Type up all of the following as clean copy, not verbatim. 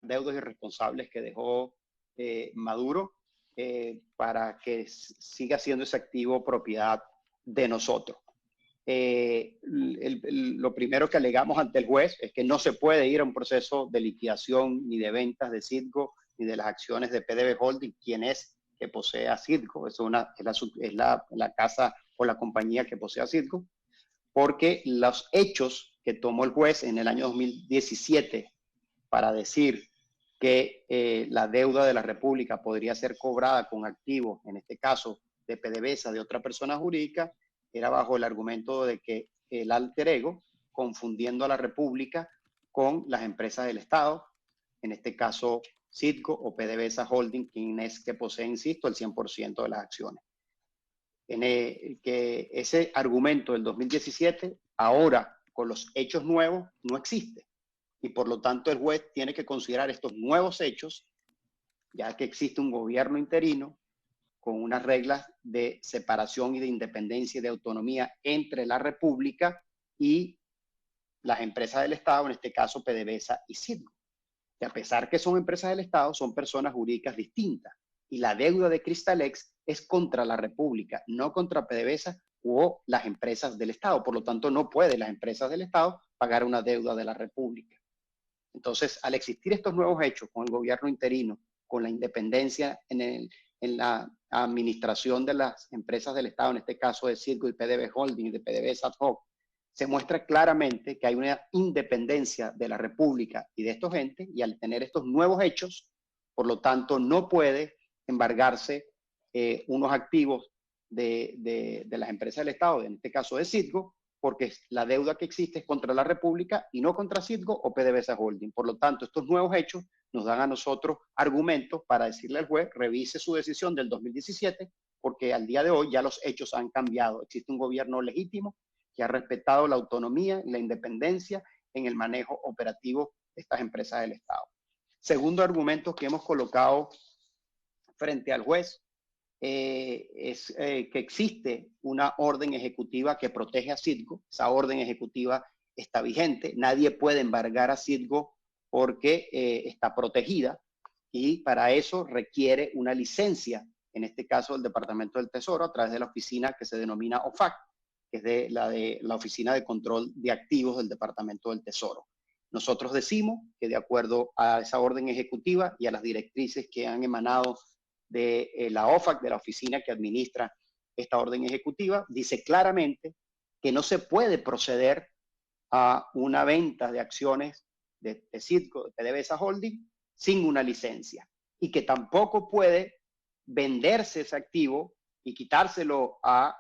deudos irresponsables que dejó Maduro para que siga siendo ese activo propiedad de nosotros. Lo primero que alegamos ante el juez es que no se puede ir a un proceso de liquidación ni de ventas de Citgo ni de las acciones de PDB Holding, quien es que posee a Citgo, es la casa o la compañía que posee a Citgo, porque los hechos que tomó el juez en el año 2017 para decir que la deuda de la República podría ser cobrada con activos, en este caso de PDVSA de otra persona jurídica, era bajo el argumento de que el alter ego, confundiendo a la República con las empresas del Estado, en este caso Citgo o PDVSA Holding, quien es que posee, insisto, el 100% de las acciones. Que ese argumento del 2017, ahora con los hechos nuevos, no existe. Y por lo tanto el juez tiene que considerar estos nuevos hechos, ya que existe un gobierno interino con unas reglas de separación y de independencia y de autonomía entre la República y las empresas del Estado, en este caso PDVSA y Citgo. Que a pesar que son empresas del Estado, son personas jurídicas distintas. Y la deuda de Cristalex es contra la República, no contra PDVSA o las empresas del Estado. Por lo tanto, no pueden las empresas del Estado pagar una deuda de la República. Entonces, al existir estos nuevos hechos con el gobierno interino, con la independencia en la administración de las empresas del Estado, en este caso de Citgo y PDB Holding y de PDVSA ad hoc, se muestra claramente que hay una independencia de la República y de estos entes, y al tener estos nuevos hechos, por lo tanto, no puede embargarse unos activos de las empresas del Estado, en este caso de Citgo, porque la deuda que existe es contra la República y no contra Citgo o PDVSA Holding. Por lo tanto, estos nuevos hechos nos dan a nosotros argumentos para decirle al juez, revise su decisión del 2017, porque al día de hoy ya los hechos han cambiado. Existe un gobierno legítimo que ha respetado la autonomía y la independencia en el manejo operativo de estas empresas del Estado. Segundo argumento que hemos colocado frente al juez es que existe una orden ejecutiva que protege a Citgo. Esa orden ejecutiva está vigente. Nadie puede embargar a Citgo porque está protegida, y para eso requiere una licencia, en este caso del Departamento del Tesoro, a través de la oficina que se denomina OFAC, que es de la Oficina de Control de Activos del Departamento del Tesoro. Nosotros decimos que de acuerdo a esa orden ejecutiva y a las directrices que han emanado de la OFAC, de la oficina que administra esta orden ejecutiva, dice claramente que no se puede proceder a una venta de acciones de Citgo, de PDVSA Holding, sin una licencia, y que tampoco puede venderse ese activo y quitárselo a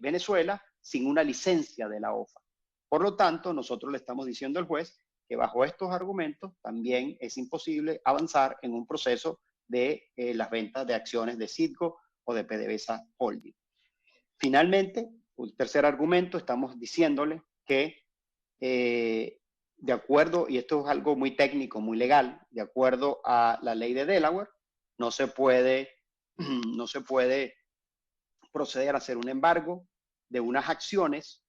Venezuela sin una licencia de la OFAC. Por lo tanto, nosotros le estamos diciendo al juez que bajo estos argumentos también es imposible avanzar en un proceso de las ventas de acciones de Citgo o de PDVSA Holding. Finalmente, un tercer argumento, estamos diciéndole que de acuerdo, y esto es algo muy técnico, muy legal, de acuerdo a la ley de Delaware, no se puede proceder a hacer un embargo de unas acciones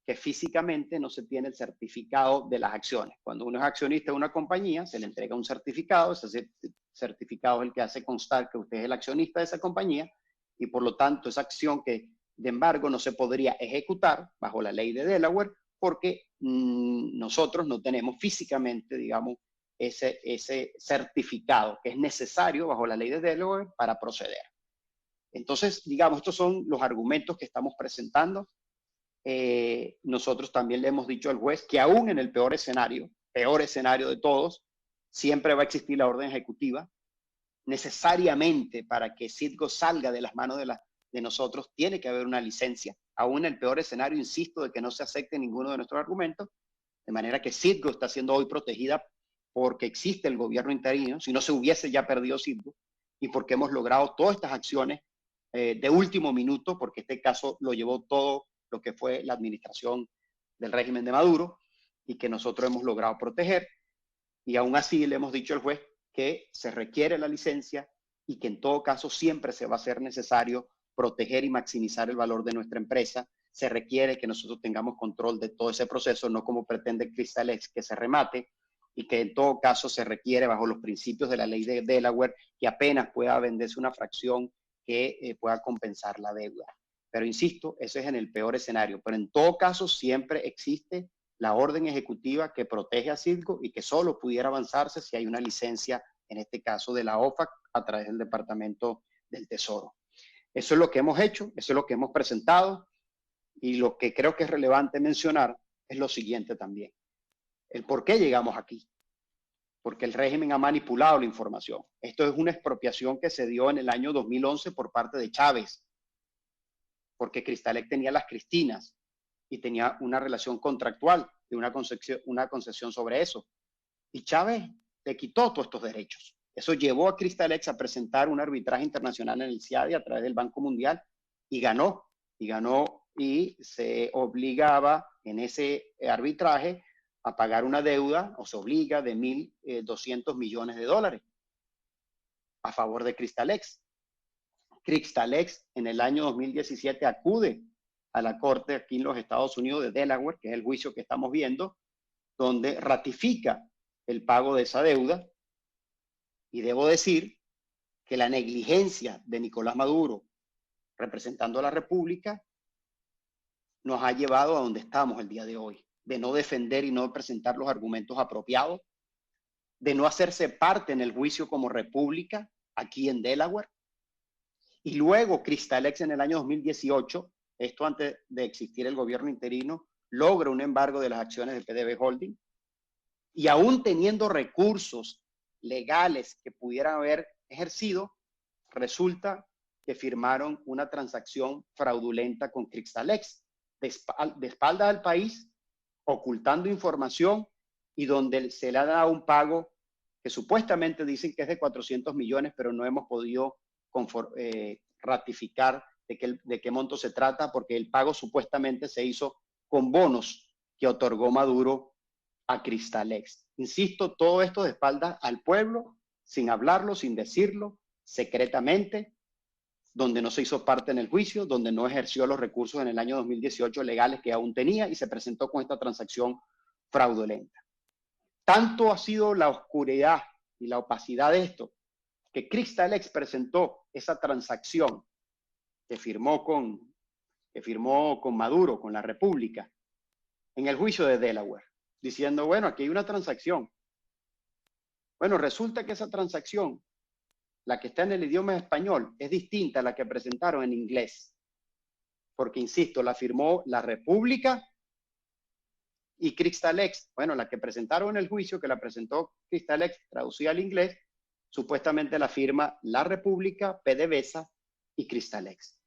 que físicamente no se tiene el certificado de las acciones. Cuando uno es accionista de una compañía, se le entrega un certificado, ese certificado es el que hace constar que usted es el accionista de esa compañía, y por lo tanto esa acción de embargo no se podría ejecutar bajo la ley de Delaware porque nosotros no tenemos físicamente, digamos, ese certificado que es necesario bajo la ley de Delaware para proceder. Entonces, digamos, estos son los argumentos que estamos presentando. Nosotros también le hemos dicho al juez que aún en el peor escenario de todos, siempre va a existir la orden ejecutiva. Necesariamente para que Citgo salga de las manos de nosotros tiene que haber una licencia. Aún en el peor escenario, insisto, de que no se acepte ninguno de nuestros argumentos, de manera que Citgo está siendo hoy protegida porque existe el gobierno interino, si no se hubiese ya perdido Citgo, y porque hemos logrado todas estas acciones de último minuto, porque este caso lo llevó todo lo que fue la administración del régimen de Maduro, y que nosotros hemos logrado proteger, y aún así le hemos dicho al juez que se requiere la licencia y que en todo caso siempre se va a hacer necesario proteger y maximizar el valor de nuestra empresa. Se requiere que nosotros tengamos control de todo ese proceso, no como pretende Cristalex que se remate, y que en todo caso se requiere bajo los principios de la ley de Delaware que apenas pueda venderse una fracción que pueda compensar la deuda. Pero insisto, ese es en el peor escenario. Pero en todo caso siempre existe la orden ejecutiva que protege a Citgo y que solo pudiera avanzarse si hay una licencia, en este caso de la OFAC, a través del Departamento del Tesoro. Eso es lo que hemos hecho, eso es lo que hemos presentado, y lo que creo que es relevante mencionar es lo siguiente también. El por qué llegamos aquí. Porque el régimen ha manipulado la información. Esto es una expropiación que se dio en el año 2011 por parte de Chávez, porque Cristalex tenía las Cristinas y tenía una relación contractual de una concesión sobre eso. Y Chávez le quitó todos estos derechos. Eso llevó a Cristalex a presentar un arbitraje internacional en el CIADI a través del Banco Mundial y ganó. Y se obligaba en ese arbitraje a pagar una deuda, o se obliga, de 1.200 millones de dólares a favor de Cristalex. Cristalex en el año 2017 acude a la corte aquí en los Estados Unidos de Delaware, que es el juicio que estamos viendo, donde ratifica el pago de esa deuda. Y debo decir que la negligencia de Nicolás Maduro, representando a la República, nos ha llevado a donde estamos el día de hoy, de no defender y no presentar los argumentos apropiados, de no hacerse parte en el juicio como república aquí en Delaware. Y luego Cristalex en el año 2018, esto antes de existir el gobierno interino, logra un embargo de las acciones de PDB Holding, y aún teniendo recursos legales que pudieran haber ejercido, resulta que firmaron una transacción fraudulenta con Cristalex, de espaldas al país, ocultando información, y donde se le ha dado un pago que supuestamente dicen que es de 400 millones, pero no hemos podido ratificar de qué monto se trata, porque el pago supuestamente se hizo con bonos que otorgó Maduro a Cristalex. Insisto, todo esto de espaldas al pueblo, sin hablarlo, sin decirlo, secretamente, donde no se hizo parte en el juicio, donde no ejerció los recursos en el año 2018 legales que aún tenía, y se presentó con esta transacción fraudulenta. Tanto ha sido la oscuridad y la opacidad de esto, que Cristalex presentó esa transacción que firmó con Maduro, con la República, en el juicio de Delaware, diciendo, bueno, aquí hay una transacción. Bueno, resulta que esa transacción, la que está en el idioma español, es distinta a la que presentaron en inglés. Porque, insisto, la firmó la República y Cristalex. Bueno, la que presentaron en el juicio, que la presentó Cristalex, traducida al inglés, supuestamente la firma la República, PDVSA y Cristalex.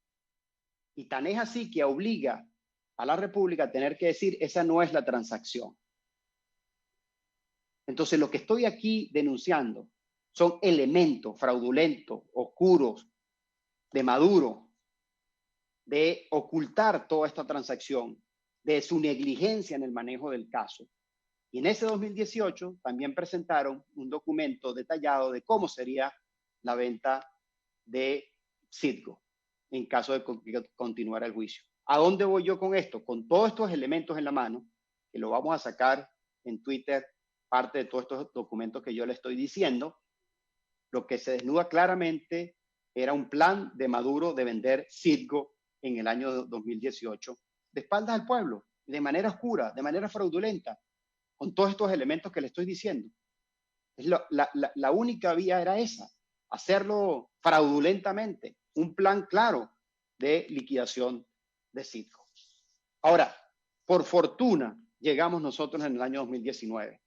Y tan es así que obliga a la República a tener que decir, esa no es la transacción. Entonces, lo que estoy aquí denunciando son elementos fraudulentos, oscuros, de Maduro, de ocultar toda esta transacción, de su negligencia en el manejo del caso. Y en ese 2018 también presentaron un documento detallado de cómo sería la venta de Citgo en caso de que continuara el juicio. ¿A dónde voy yo con esto? Con todos estos elementos en la mano, que lo vamos a sacar en Twitter, parte de todos estos documentos que yo le estoy diciendo, lo que se desnuda claramente era un plan de Maduro de vender Citgo en el año 2018, de espaldas al pueblo, de manera oscura, de manera fraudulenta, con todos estos elementos que le estoy diciendo. La única vía era esa, hacerlo fraudulentamente, un plan claro de liquidación de Citgo. Ahora, por fortuna, llegamos nosotros en el año 2019.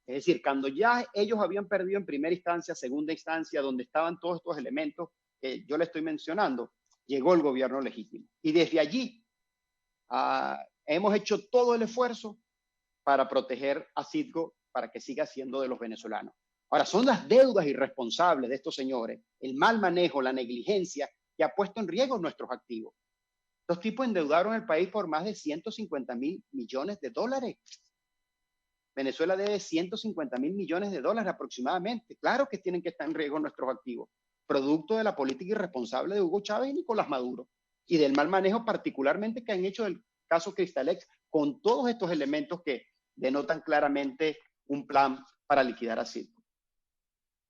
Es decir, cuando ya ellos habían perdido en primera instancia, segunda instancia, donde estaban todos estos elementos que yo le estoy mencionando, llegó el gobierno legítimo. Y desde allí hemos hecho todo el esfuerzo para proteger a Citgo, para que siga siendo de los venezolanos. Ahora, son las deudas irresponsables de estos señores, el mal manejo, la negligencia, que ha puesto en riesgo nuestros activos. Los tipos endeudaron el país por más de 150.000 millones de dólares. Venezuela debe 150.000 millones de dólares aproximadamente. Claro que tienen que estar en riesgo nuestros activos, producto de la política irresponsable de Hugo Chávez y Nicolás Maduro, y del mal manejo particularmente que han hecho del caso Cristalex, con todos estos elementos que denotan claramente un plan para liquidar a Citgo.